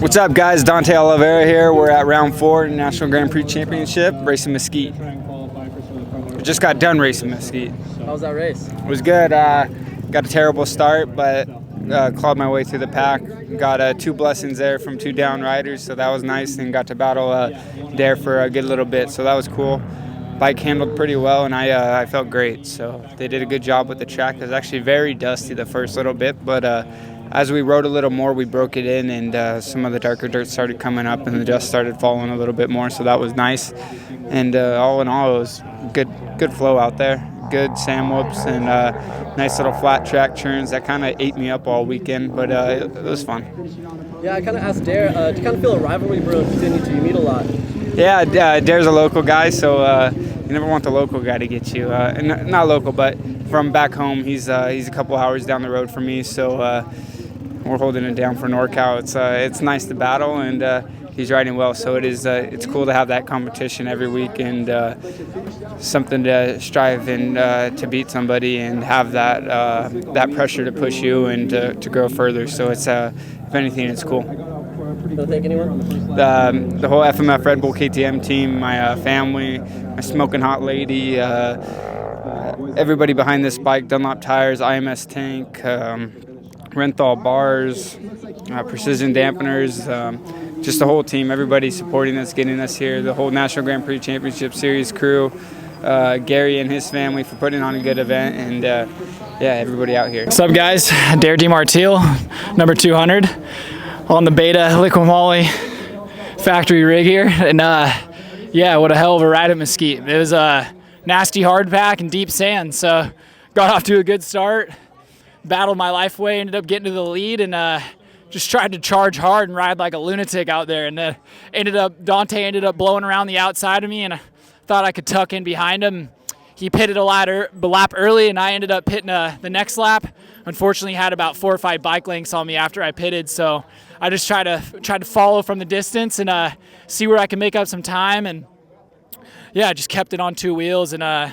What's up, guys? Dante Oliveira here. We're at round 4 in National Grand Prix Championship, racing Mesquite. I just got done racing Mesquite. How was that race? It was good. Got a terrible start, but clawed my way through the pack. Got 2 blessings there from 2 down riders, so that was nice, and got to battle Dare for a good little bit, so that was cool. Bike handled pretty well, and I felt great. So they did a good job with the track. It was actually very dusty the first little bit, but as we rode a little more, we broke it in, and some of the darker dirt started coming up, and the dust started falling a little bit more, so that was nice. And all in all, it was good flow out there. Good sand whoops and nice little flat track turns that kind of ate me up all weekend, but it was fun. Yeah, I kind of asked Dare, do you kind of feel a rivalry brewing between you two? You meet a lot. Yeah, Dare's a local guy, so you never want the local guy to get you. And not local, but from back home, he's a couple hours down the road from me, so we're holding it down for NorCal. It's nice to battle, and he's riding well, so it's cool to have that competition every week, and something to strive and to beat somebody and have that pressure to push you and to grow further. So it's if anything, it's cool. Don't thank anyone? The whole FMF Red Bull KTM team, my family, my smoking hot lady, everybody behind this bike, Dunlop Tires, IMS Tank, Renthal Bars, Precision Dampeners, just the whole team, everybody supporting us, getting us here, the whole National Grand Prix Championship Series crew, Gary and his family for putting on a good event, and yeah, everybody out here. What's up, guys? Dare Demartile, number 200, on the Beta Liquid Moly factory rig here, and yeah, what a hell of a ride at Mesquite. It was a nasty hard pack and deep sand, so got off to a good start, battled my life away, ended up getting to the lead, and just tried to charge hard and ride like a lunatic out there, and Dante ended up blowing around the outside of me, and I thought I could tuck in behind him. He pitted a lap early, and I ended up pitting the next lap. Unfortunately, had about 4 or 5 bike lengths on me after I pitted, so I just tried to follow from the distance and see where I can make up some time, and yeah, I just kept it on 2 wheels, and I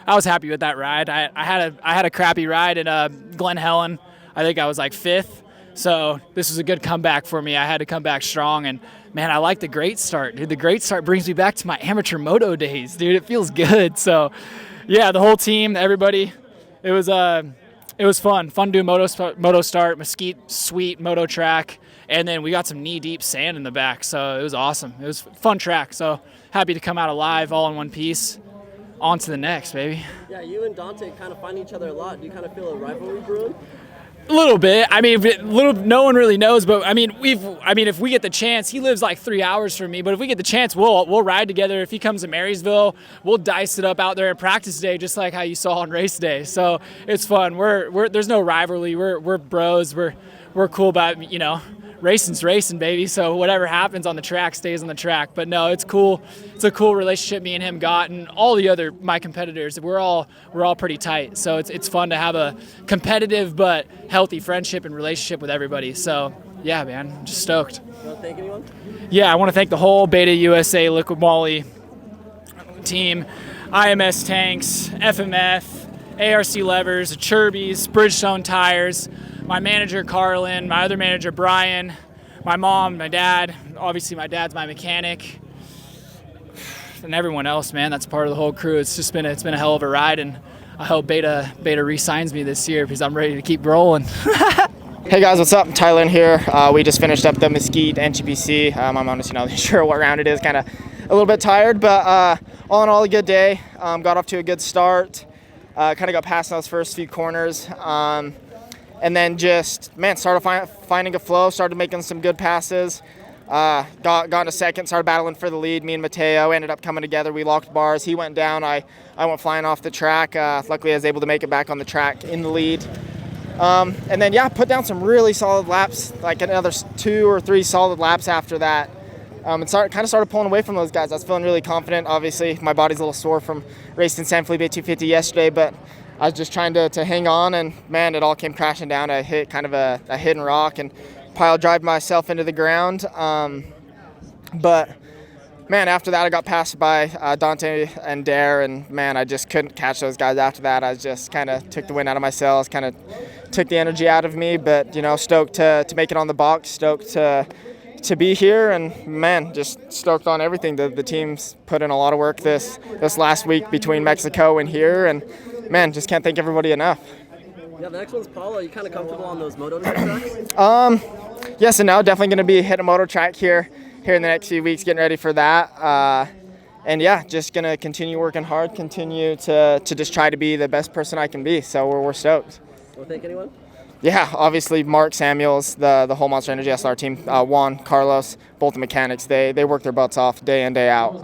was happy with that ride. I had a crappy ride in Glen Helen. I think I was like 5th. So this was a good comeback for me. I had to come back strong, and man, I like the great start, dude. The great start brings me back to my amateur moto days, dude. It feels good. So yeah, the whole team, everybody, it was fun to do moto start, Mesquite, sweet moto track, and then we got some knee-deep sand in the back, so it was awesome. It was a fun track, so happy to come out alive all in one piece. On to the next, baby. Yeah, you and Dante kind of find each other a lot. Do you kind of feel a rivalry brewing? A little bit. I mean, no one really knows, but I mean, if we get the chance, he lives like 3 hours from me, but if we get the chance, we'll ride together. If he comes to Marysville, we'll dice it up out there in practice day, just like how you saw on race day. So it's fun. There's no rivalry. We're bros. We're cool about, racing's racing, baby. So whatever happens on the track stays on the track. But no, it's cool. It's a cool relationship me and him got, and all the my competitors. We're all pretty tight. So it's fun to have a competitive but healthy friendship and relationship with everybody. So yeah, man, I'm just stoked. You want to thank anyone? Yeah, I want to thank the whole Beta USA Liquid Moly team, IMS Tanks, FMF, ARC Levers, Chirby's, Bridgestone Tires, my manager Carlin, my other manager Brian, my mom, my dad. Obviously my dad's my mechanic, and everyone else, man. That's part of the whole crew. It's been a hell of a ride, and I hope Beta re-signs me this year because I'm ready to keep rolling. Hey guys, what's up? Tyler here. We just finished up the Mesquite NGPC. I'm honestly not sure what round it is. Kind of a little bit tired, but all in all, a good day. Got off to a good start. Kind of got past those first few corners. And then just, man, started finding a flow, started making some good passes. Got into second, started battling for the lead. Me and Mateo ended up coming together. We locked bars. He went down. I went flying off the track. Luckily, I was able to make it back on the track in the lead. And then, yeah, put down some really solid laps, like another 2 or 3 solid laps after that. And kind of started pulling away from those guys. I was feeling really confident. Obviously, my body's a little sore from racing San Felipe 250 yesterday, but I was just trying to hang on, and man, it all came crashing down. I hit kind of a hidden rock and pile drive myself into the ground. But man, after that, I got passed by Dante and Dare, and man, I just couldn't catch those guys after that. I just kind of took the wind out of my sails, kind of took the energy out of me, but stoked to make it on the box, stoked to to be here, and man, just stoked on everything. The team's put in a lot of work this last week between Mexico and here, and man, just can't thank everybody enough. Yeah, the next one's Paula. Are you kind of comfortable on those Moto tracks? Yes and no. Definitely going to be hitting a Moto track here in the next few weeks, getting ready for that. And yeah, just going to continue working hard, continue to just try to be the best person I can be. So we're stoked. Want to thank anyone? Yeah, obviously Mark Samuels, the whole Monster Energy SLR team, Juan, Carlos, both the mechanics, they work their butts off day in, day out.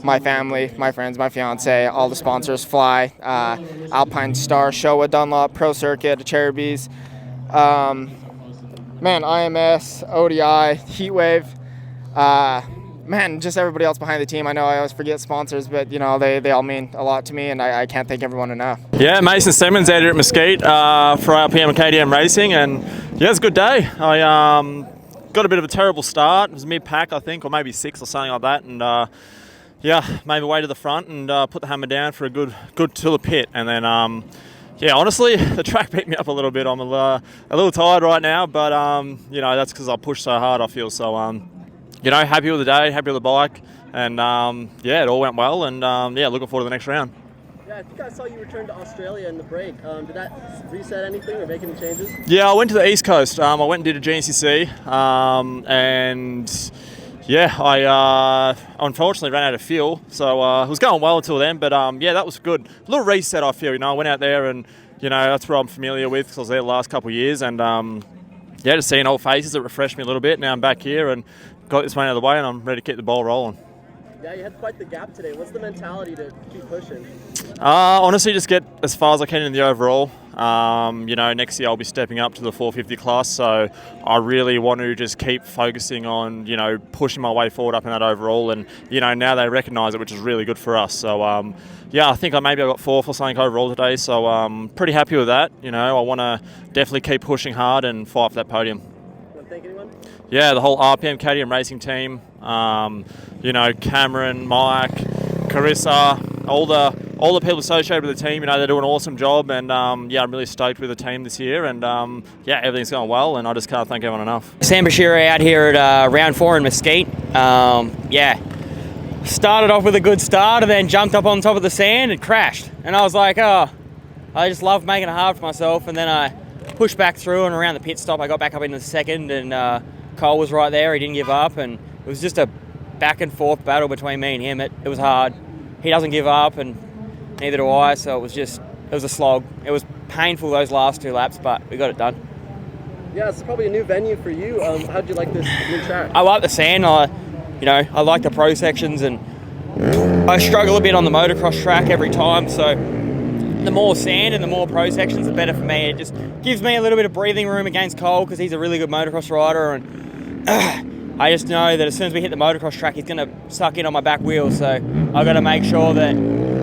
My family, my friends, my fiance, all the sponsors, Fly, Alpine Star, Showa, Dunlop, Pro Circuit, Cherubies, IMS, ODI, Heatwave, just everybody else behind the team. I know I always forget sponsors, but they all mean a lot to me, and I can't thank everyone enough. Yeah, Mason Semmens out here at Mesquite for RPM and KTM Racing, and yeah, it's a good day. I got a bit of a terrible start. It was mid-pack, I think, or maybe 6 or something like that, and made my way to the front and put the hammer down for a good to the pit, and then honestly, the track beat me up a little bit. I'm a little tired right now, but that's because I pushed so hard, I feel. So happy with the day, happy with the bike, and it all went well, and looking forward to the next round. Yeah, I think I saw you return to Australia in the break. Did that reset anything or make any changes? Yeah, I went to the East Coast. I went and did a GNCC, I unfortunately ran out of fuel, so it was going well until then, but that was good. A little reset, I feel. I went out there, and that's where I'm familiar with because I was there the last couple of years, and just seeing old faces, it refreshed me a little bit. Now I'm back here and got this one out of the way, and I'm ready to keep the ball rolling. Yeah, you had quite the gap today. What's the mentality to keep pushing? Honestly, just get as far as I can in the overall. Next year I'll be stepping up to the 450 class, so I really want to just keep focusing on, pushing my way forward up in that overall, and, now they recognise it, which is really good for us. So, I think I got 4th or something overall today, so I'm pretty happy with that. I want to definitely keep pushing hard and fight for that podium. Want to thank anyone? Yeah, the whole RPM KTM Racing team, Cameron, Mike, Carissa, all the people associated with the team. They do an awesome job, and I'm really stoked with the team this year, and everything's going well, and I just can't thank everyone enough. Sam Pretscherer out here at round 4 in Mesquite. Started off with a good start and then jumped up on top of the sand and crashed, and I was like, I just love making it hard for myself, and then I pushed back through, and around the pit stop I got back up into the second, and Cole was right there. He didn't give up, and it was just a back and forth battle between me and him. It was hard. He doesn't give up, and neither do I, so it was a slog. It was painful those last 2 laps, but we got it done. Yeah, it's probably a new venue for you. How'd you like this new track? I like the sand. I like the pro sections, and I struggle a bit on the motocross track every time, so the more sand and the more pro sections, the better for me. It just gives me a little bit of breathing room against Cole because he's a really good motocross rider, and I just know that as soon as we hit the motocross track, he's going to suck in on my back wheel, so I've got to make sure that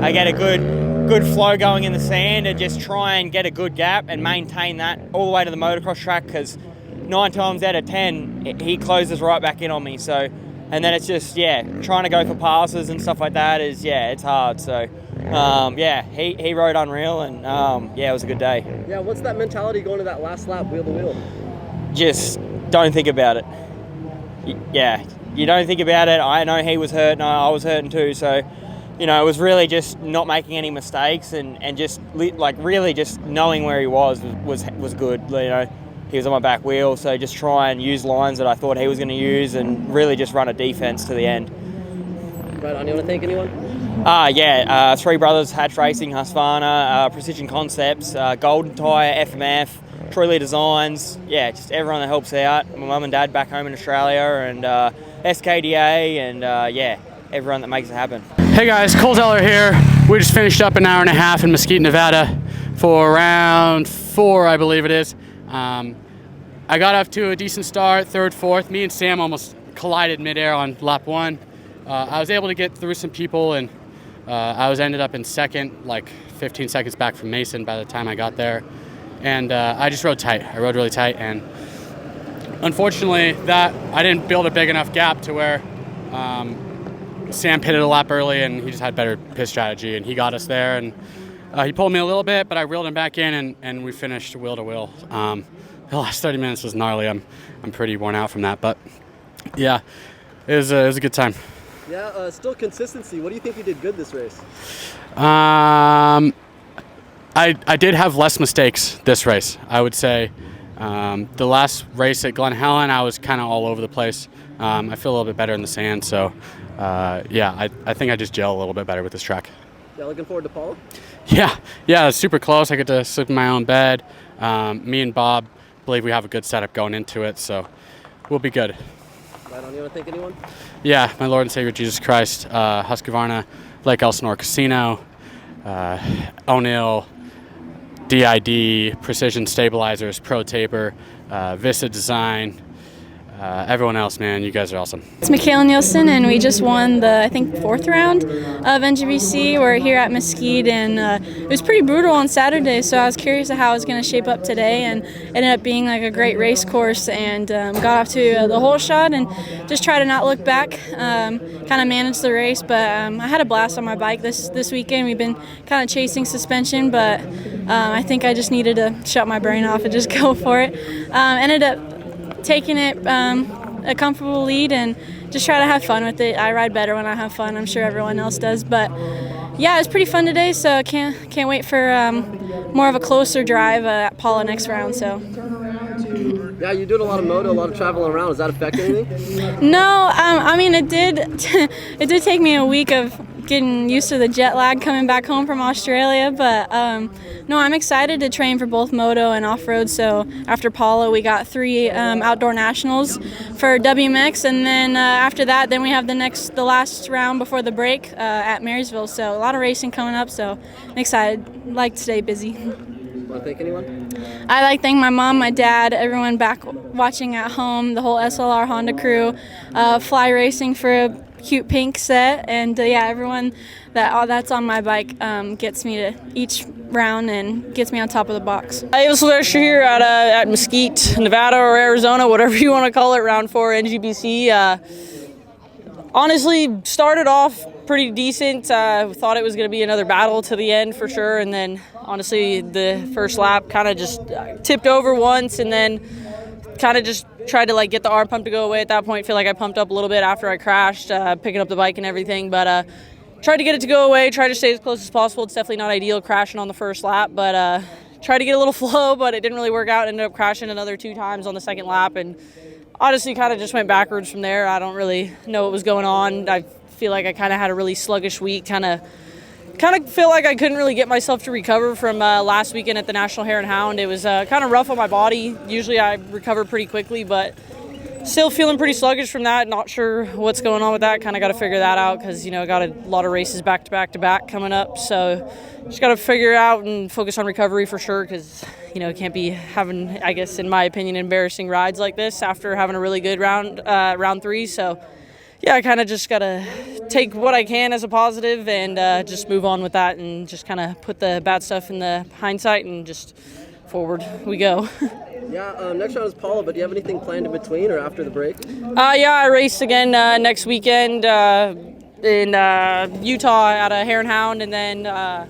I get a good flow going in the sand and just try and get a good gap and maintain that all the way to the motocross track, because 9 times out of 10, he closes right back in on me. So, and then it's just, trying to go for passes and stuff like that is, it's hard. So, he rode unreal, and it was a good day. Yeah, what's that mentality going to that last lap, wheel to wheel? Just don't think about it. You don't think about it. I know he was hurt, and I was hurting too, so it was really just not making any mistakes, and just really just knowing where he was good. He was on my back wheel, so just try and use lines that I thought he was going to use, and really just run a defense to the end. Right on. You want to thank anyone? 3 brothers, Hatch Racing, Husqvarna, Precision Concepts, Golden Tyre, FMF, Truly Designs, just everyone that helps out. My mum and dad back home in Australia, and SKDA, and everyone that makes it happen. Hey guys, Cole Zeller here. We just finished up an hour and a half in Mesquite, Nevada for round 4, I believe it is. I got off to a decent start, 3rd, 4th. Me and Sam almost collided midair on lap 1. I was able to get through some people, and I ended up in 2nd, like 15 seconds back from Mason by the time I got there. And I just rode tight. I rode really tight, and unfortunately that I didn't build a big enough gap to where Sam pitted a lap early, and he just had better pit strategy, and he got us there, and he pulled me a little bit, but I reeled him back in, and we finished wheel to wheel. The last 30 minutes was gnarly. I'm pretty worn out from that, but Yeah, it was a good time. Yeah, still consistency. What do you think you did good this race? I did have less mistakes this race, I would say. The last race at Glen Helen, I was kind of all over the place. I feel a little bit better in the sand, so yeah, I think I just gel a little bit better with this track. Yeah, looking forward to Paula? Yeah, it's super close. I get to sleep in my own bed. Me and Bob believe we have a good setup going into it, so we'll be good. Right on. You want to thank anyone? Yeah, my Lord and Savior Jesus Christ, Husqvarna, Lake Elsinore Casino, O'Neill, DID, Precision Stabilizers, Pro Taper, Vista Design, everyone else, man, you guys are awesome. It's Mikayla Nielsen, and we just won the, I think, 4th round of NGPC. We're here at Mesquite, and it was pretty brutal on Saturday, so I was curious of how it was going to shape up today, and it ended up being like a great race course, and got off to the whole shot and just try to not look back, kind of manage the race, but I had a blast on my bike this weekend. We've been kind of chasing suspension, but I think I just needed to shut my brain off and just go for it. Ended up taking it a comfortable lead and just try to have fun with it. I ride better when I have fun. I'm sure everyone else does, but yeah, it was pretty fun today. So I can't wait for more of a closer drive at Paula next round. So yeah, you're doing a lot of moto, a lot of traveling around. Does that affect anything? no, I mean it did. It did take me a week of getting used to the jet lag coming back home from Australia, but no, I'm excited to train for both moto and off-road. So after Paula, we got 3 outdoor nationals for WMX, and then after that, then we have the last round before the break at Marysville. So a lot of racing coming up, so I'm excited. Like to stay busy. Want to thank anyone? I like to thank my mom, my dad, everyone back watching at home, the whole SLR Honda crew, Fly Racing for a cute pink set, and yeah, everyone that's on my bike gets me to each round and gets me on top of the box. Ava Silvestri here at Mesquite, Nevada or Arizona, whatever you want to call it, round 4 NGPC. Honestly, started off pretty decent. Thought it was going to be another battle to the end for sure, and then honestly the first lap kind of just tipped over once, and then kind of just tried to get the arm pump to go away at that point. Feel like I pumped up a little bit after I crashed, picking up the bike and everything, but tried to get it to go away, tried to stay as close as possible. It's definitely not ideal crashing on the first lap, but tried to get a little flow, but it didn't really work out. Ended up crashing another 2 times on the second lap, and honestly kind of just went backwards from there. I don't really know what was going on. I feel like I kind of had a really sluggish week, kind of feel like I couldn't really get myself to recover from last weekend at the National Hare and Hound. It was kind of rough on my body. Usually I recover pretty quickly, but still feeling pretty sluggish from that. Not sure what's going on with that. Kind of got to figure that out because, got a lot of races back to back coming up. So just got to figure out and focus on recovery for sure because, can't be having, I guess, in my opinion, embarrassing rides like this after having a really good round 3. So yeah, I kind of just got to take what I can as a positive and just move on with that and just kind of put the bad stuff in the hindsight and just forward we go. Yeah, next round is Paula, but do you have anything planned in between or after the break? Yeah, I race again next weekend in Utah at a Hare and Hound, and then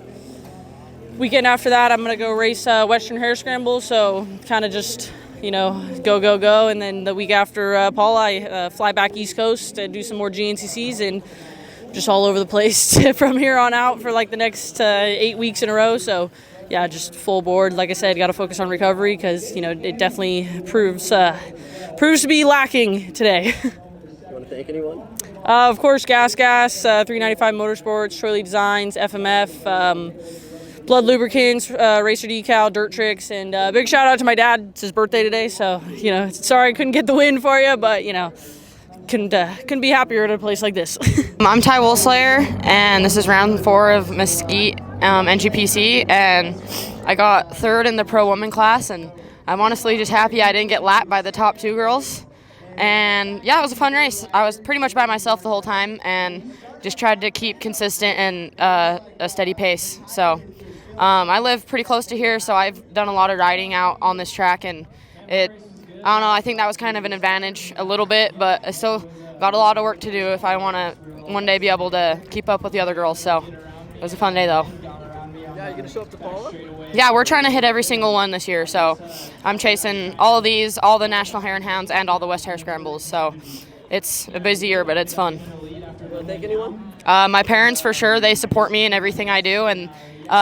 weekend after that I'm going to go race Western Hare Scramble, so kind of just go, and then the week after Paula, I fly back East Coast and do some more GNCCs and just all over the place from here on out for the next 8 weeks in a row. So yeah, just full board. Like I said, got to focus on recovery because it definitely proves to be lacking today. You want to thank anyone? Of course, Gas, 395 Motorsports, Troy Lee Designs, FMF. Blood Lubricants, Racer Decal, Dirt Tricks, and big shout out to my dad. It's his birthday today, so sorry I couldn't get the win for you, but couldn't be happier at a place like this. I'm Ty Woolslayer, and this is round 4 of Mesquite NGPC, and I got 3rd in the pro woman class, and I'm honestly just happy I didn't get lapped by the top 2 girls. And yeah, it was a fun race. I was pretty much by myself the whole time and just tried to keep consistent and a steady pace. So I live pretty close to here, so I've done a lot of riding out on this track, and I don't know, I think that was kind of an advantage a little bit, but I still got a lot of work to do if I want to one day be able to keep up with the other girls. So it was a fun day though. Yeah, you gonna show up to Paula? Yeah, we're trying to hit every single one this year, so I'm chasing all of these, all the National Hare and Hounds and all the West Hare Scrambles, so it's a busy year, but it's fun. You want to thank anyone? My parents, for sure, they support me in everything I do, and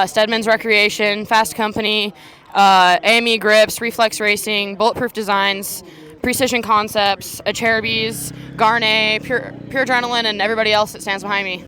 Stedman's Recreation, Fast Company, AME Grips, Reflex Racing, Bulletproof Designs, Precision Concepts, Cherubies, Garnet, Pure Adrenaline, and everybody else that stands behind me.